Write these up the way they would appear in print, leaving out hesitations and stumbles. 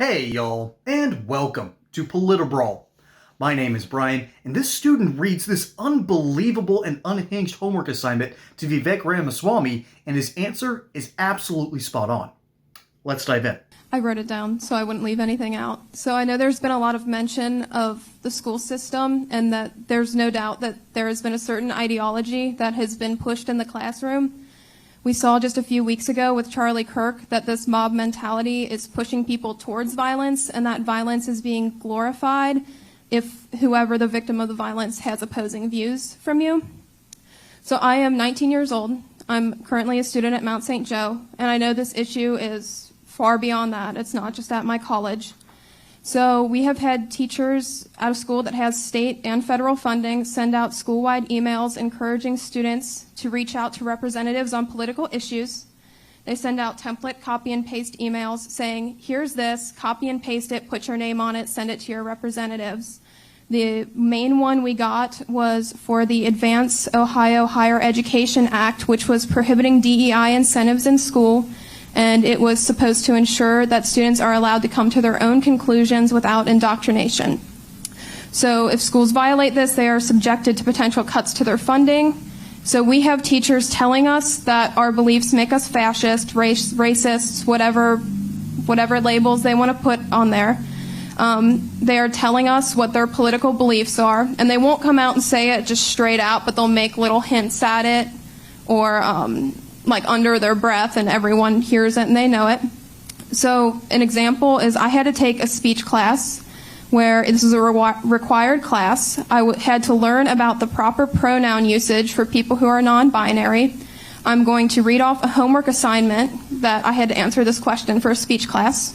Hey y'all, and welcome to PolitiBrawl. My name is Brian, and this student reads this unbelievable and unhinged homework assignment to Vivek Ramaswamy, and his answer is absolutely spot on. Let's dive in. I wrote it down so I wouldn't leave anything out. So I know there's been a lot of mention of the school system and that there's no doubt that there has been a certain ideology that has been pushed in the classroom. We saw just a few weeks ago with Charlie Kirk that this mob mentality is pushing people towards violence, and that violence is being glorified if whoever the victim of the violence has opposing views from you. So I am 19 years old. I'm currently a student at Mount St. Joe, and I know this issue is far beyond that. It's not just at my college. So we have had teachers out of school that has state and federal funding send out school-wide emails encouraging students to reach out to representatives on political issues. They send out template copy and paste emails saying, here's this, copy and paste it, put your name on it, send it to your representatives. The main one we got was for the Advance Ohio Higher Education Act, which was prohibiting DEI incentives in school, and it was supposed to ensure that students are allowed to come to their own conclusions without indoctrination. So if schools violate this, they are subjected to potential cuts to their funding. So we have teachers telling us that our beliefs make us fascist, racists, whatever labels they want to put on there. They are telling us what their political beliefs are, and they won't come out and say it just straight out, but they'll make little hints at it, or like under their breath, and everyone hears it and they know it. So an example is I had to take a speech class where this is a required class. I had to learn about the proper pronoun usage for people who are non-binary. I'm going to read off a homework assignment that I had to answer this question for a speech class.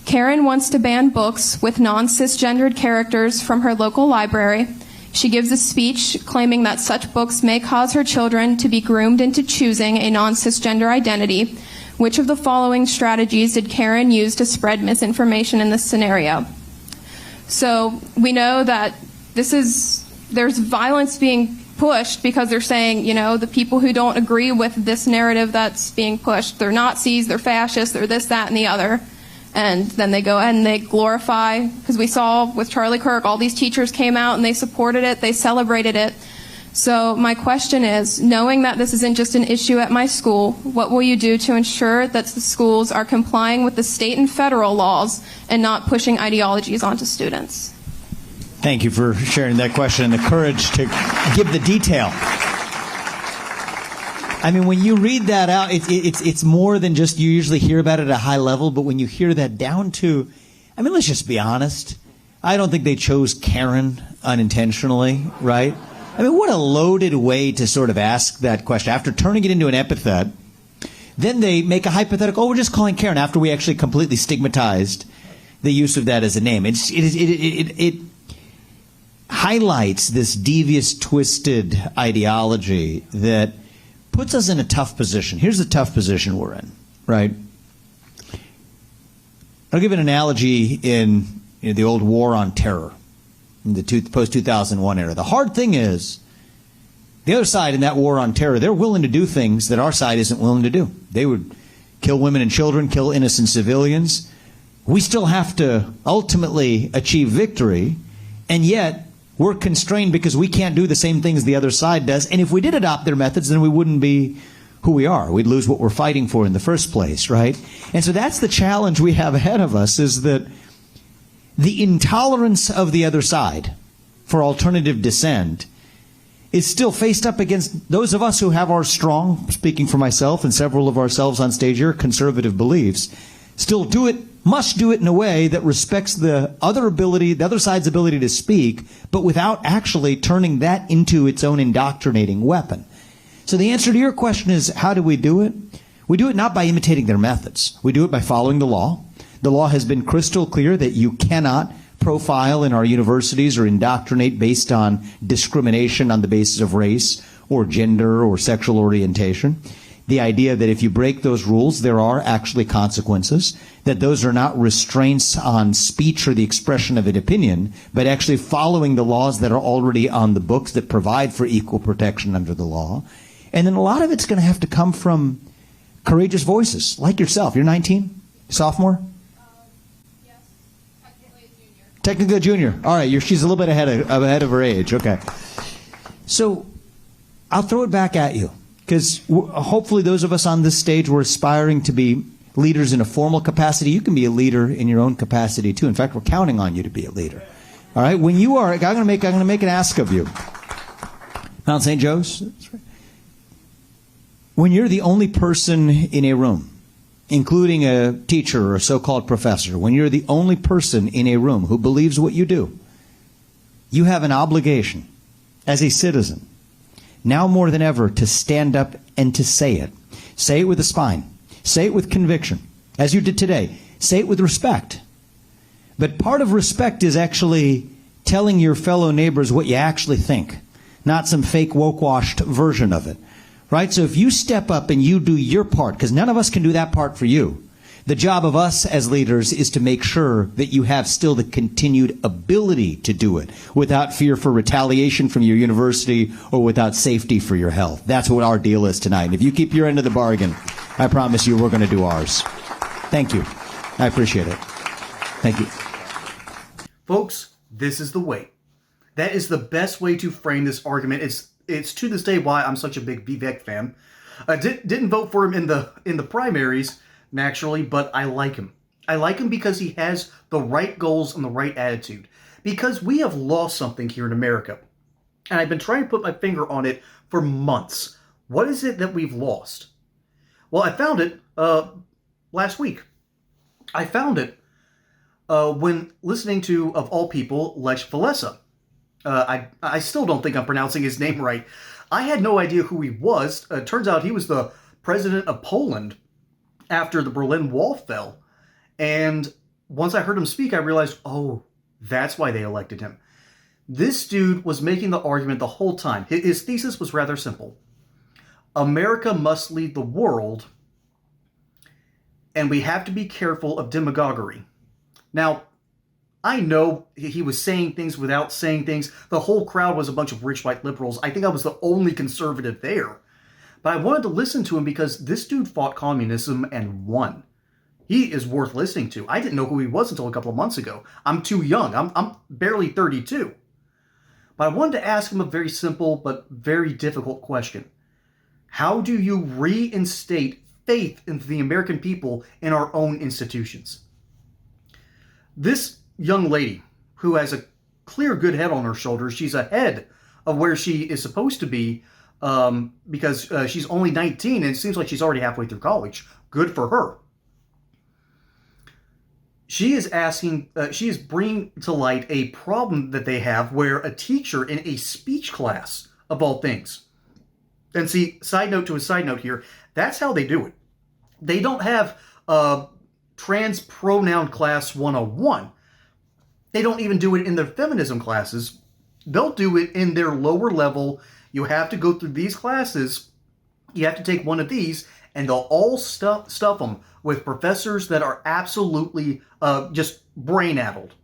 Karen wants to ban books with non-cisgendered characters from her local library. She gives a speech claiming that such books may cause her children to be groomed into choosing a non-cisgender identity. Which of the following strategies did Karen use to spread misinformation in this scenario? So we know that there's violence being pushed because they're saying, the people who don't agree with this narrative that's being pushed, they're Nazis, they're fascists, they're this, that, and the other. And then they go ahead and they glorify, because we saw with Charlie Kirk, all these teachers came out and they supported it, they celebrated it. So my question is, knowing that this isn't just an issue at my school, what will you do to ensure that the schools are complying with the state and federal laws and not pushing ideologies onto students? Thank you for sharing that question and the courage to give the detail. I mean, when you read that out, it's more than just you usually hear about it at a high level, but when you hear that down to, let's just be honest. I don't think they chose Karen unintentionally, right? What a loaded way to sort of ask that question. After turning it into an epithet, then they make a hypothetical, we're just calling Karen, after we actually completely stigmatized the use of that as a name. It highlights this devious, twisted ideology that puts us in a tough position. Here's the tough position we're in, right? I'll give an analogy in the old war on terror, in the post-2001 era. The hard thing is, the other side in that war on terror, they're willing to do things that our side isn't willing to do. They would kill women and children, kill innocent civilians. We still have to ultimately achieve victory, and yet we're constrained because we can't do the same things the other side does. And if we did adopt their methods, then we wouldn't be who we are. We'd lose what we're fighting for in the first place, right? And so that's the challenge we have ahead of us, is that the intolerance of the other side for alternative dissent is still faced up against those of us who have our strong, speaking for myself and several of ourselves on stage here, conservative beliefs, must do it in a way that respects the other side's ability to speak, but without actually turning that into its own indoctrinating weapon. So the answer to your question is, how do we do it? We do it not by imitating their methods. We do it by following the law. The law has been crystal clear that you cannot profile in our universities or indoctrinate based on discrimination on the basis of race or gender or sexual orientation. The idea that if you break those rules, there are actually consequences, that those are not restraints on speech or the expression of an opinion, but actually following the laws that are already on the books that provide for equal protection under the law. And then a lot of it's going to have to come from courageous voices like yourself. You're 19? Sophomore? Technically a junior. All right, she's a little bit ahead of her age. Okay. So I'll throw it back at you, because hopefully those of us on this stage, we're aspiring to be leaders in a formal capacity. You can be a leader in your own capacity too. In fact, we're counting on you to be a leader. All right. When you are, I'm going to make an ask of you. Mount St. Joe's. That's right. When you're the only person in a room, including a teacher or a so-called professor, when you're the only person in a room who believes what you do, you have an obligation as a citizen, now more than ever, to stand up and to say it. Say it with a spine. Say it with conviction, as you did today. Say it with respect. But part of respect is actually telling your fellow neighbors what you actually think, not some fake woke-washed version of it. Right? So if you step up and you do your part, because none of us can do that part for you, the job of us as leaders is to make sure that you have still the continued ability to do it without fear for retaliation from your university or without safety for your health. That's what our deal is tonight. And if you keep your end of the bargain, I promise you we're going to do ours. Thank you. I appreciate it. Thank you. Folks, this is the way. That is the best way to frame this argument. It's to this day why I'm such a big Vivek fan. I didn't vote for him in the primaries, naturally, but I like him. I like him because he has the right goals and the right attitude. Because we have lost something here in America. And I've been trying to put my finger on it for months. What is it that we've lost? Well, I found it last week. I found it when listening to, of all people, Lech Walesa. I still don't think I'm pronouncing his name right. I had no idea who he was. Turns out he was the president of Poland after the Berlin Wall fell. And once I heard him speak, I realized, oh, that's why they elected him. This dude was making the argument the whole time. His thesis was rather simple. America must lead the world, and we have to be careful of demagoguery. Now, I know he was saying things without saying things. The whole crowd was a bunch of rich white liberals. I think I was the only conservative there. But I wanted to listen to him because this dude fought communism and won. He is worth listening to. I didn't know who he was until a couple of months ago. I'm too young. I'm barely 32. But I wanted to ask him a very simple but very difficult question. How do you reinstate faith into the American people in our own institutions? This young lady who has a clear good head on her shoulders, she's ahead of where she is supposed to be because she's only 19 and it seems like she's already halfway through college. Good for her. She is bringing to light a problem that they have where a teacher in a speech class, of all things, and see, side note to a side note here, that's how they do it. They don't have trans pronoun class 101. They don't even do it in their feminism classes. They'll do it in their lower level. You have to go through these classes. You have to take one of these, and they'll all stuff them with professors that are absolutely just brain-addled.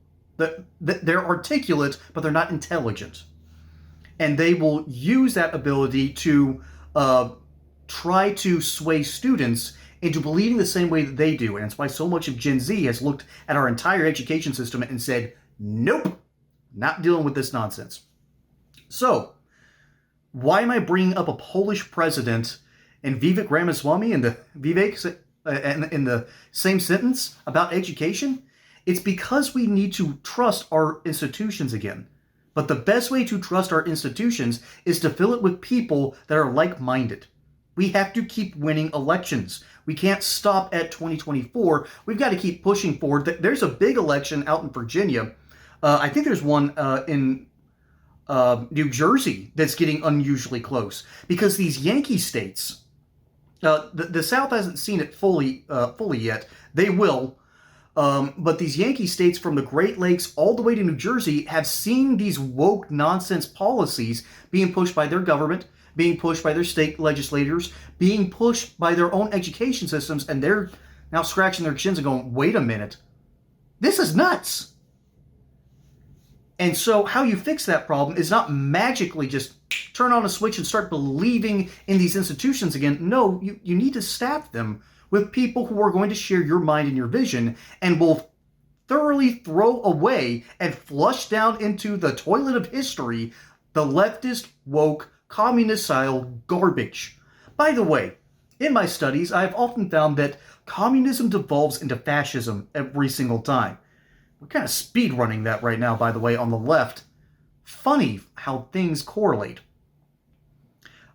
They're articulate, but they're not intelligent. And they will use that ability to try to sway students into believing the same way that they do. And it's why so much of Gen Z has looked at our entire education system and said, nope, not dealing with this nonsense. So, why am I bringing up a Polish president and Vivek Ramaswamy and the Vivek in the same sentence about education? It's because we need to trust our institutions again. But the best way to trust our institutions is to fill it with people that are like-minded. We have to keep winning elections. We can't stop at 2024. We've got to keep pushing forward. There's a big election out in Virginia. I think there's one in New Jersey that's getting unusually close because these Yankee states, the South hasn't seen it fully yet. They will. But these Yankee states from the Great Lakes all the way to New Jersey have seen these woke nonsense policies being pushed by their government, being pushed by their state legislators, being pushed by their own education systems, and they're now scratching their chins and going, wait a minute, this is nuts. And so how you fix that problem is not magically just turn on a switch and start believing in these institutions again. No, you need to staff them with people who are going to share your mind and your vision and will thoroughly throw away and flush down into the toilet of history the leftist, woke, communist-style garbage. By the way, in my studies, I've often found that communism devolves into fascism every single time. We're kind of speed running that right now, by the way, on the left. Funny how things correlate.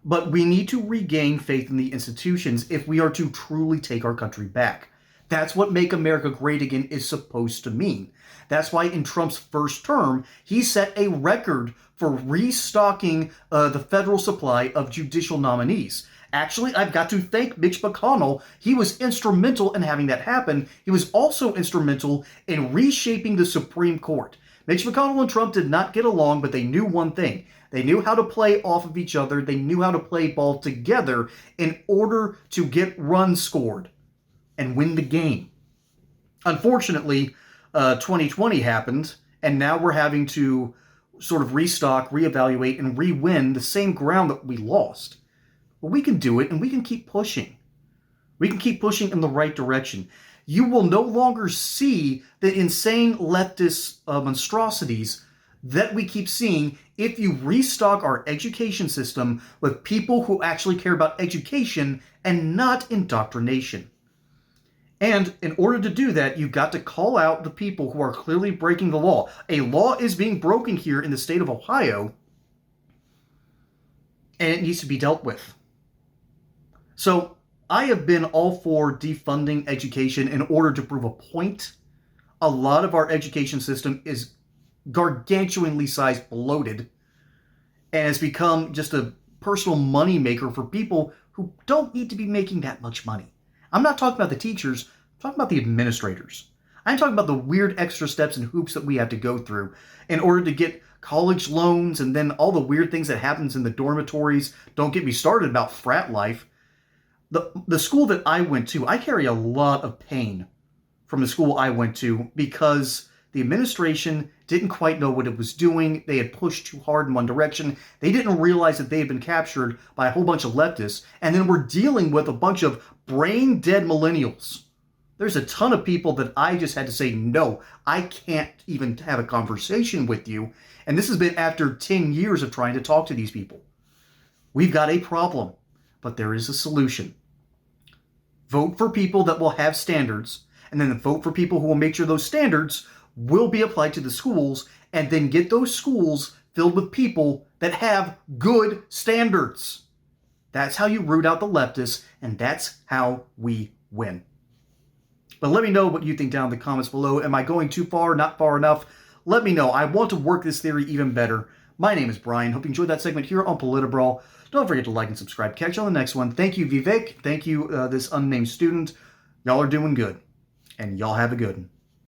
But we need to regain faith in the institutions if we are to truly take our country back. That's what Make America Great Again is supposed to mean. That's why in Trump's first term, he set a record for restocking the federal supply of judicial nominees. Actually, I've got to thank Mitch McConnell. He was instrumental in having that happen. He was also instrumental in reshaping the Supreme Court. Mitch McConnell and Trump did not get along, but they knew one thing. They knew how to play off of each other. They knew how to play ball together in order to get runs scored and win the game. Unfortunately, 2020 happened, and now we're having to sort of restock, reevaluate, and re-win the same ground that we lost. But we can do it, and we can keep pushing. We can keep pushing in the right direction. You will no longer see the insane leftist monstrosities that we keep seeing if you restock our education system with people who actually care about education and not indoctrination. And in order to do that, you've got to call out the people who are clearly breaking the law. A law is being broken here in the state of Ohio, and it needs to be dealt with. So I have been all for defunding education in order to prove a point. A lot of our education system is gargantuanly sized bloated and has become just a personal money maker for people who don't need to be making that much money. I'm not talking about the teachers, I'm talking about the administrators. I'm talking about the weird extra steps and hoops that we have to go through in order to get college loans and then all the weird things that happens in the dormitories. Don't get me started about frat life. The school that I went to, I carry a lot of pain from the school I went to because the administration didn't quite know what it was doing. They had pushed too hard in one direction. They didn't realize that they had been captured by a whole bunch of leftists. And then we're dealing with a bunch of brain-dead millennials. There's a ton of people that I just had to say, no, I can't even have a conversation with you. And this has been after 10 years of trying to talk to these people. We've got a problem, but there is a solution. Vote for people that will have standards, and then vote for people who will make sure those standards will be applied to the schools, and then get those schools filled with people that have good standards. That's how you root out the leftists, and that's how we win. But let me know what you think down in the comments below. Am I going too far, not far enough? Let me know. I want to work this theory even better. My name is Brian. Hope you enjoyed that segment here on PolitiBrawl. Don't forget to like and subscribe. Catch you on the next one. Thank you, Vivek. Thank you, this unnamed student. Y'all are doing good. And y'all have a good one.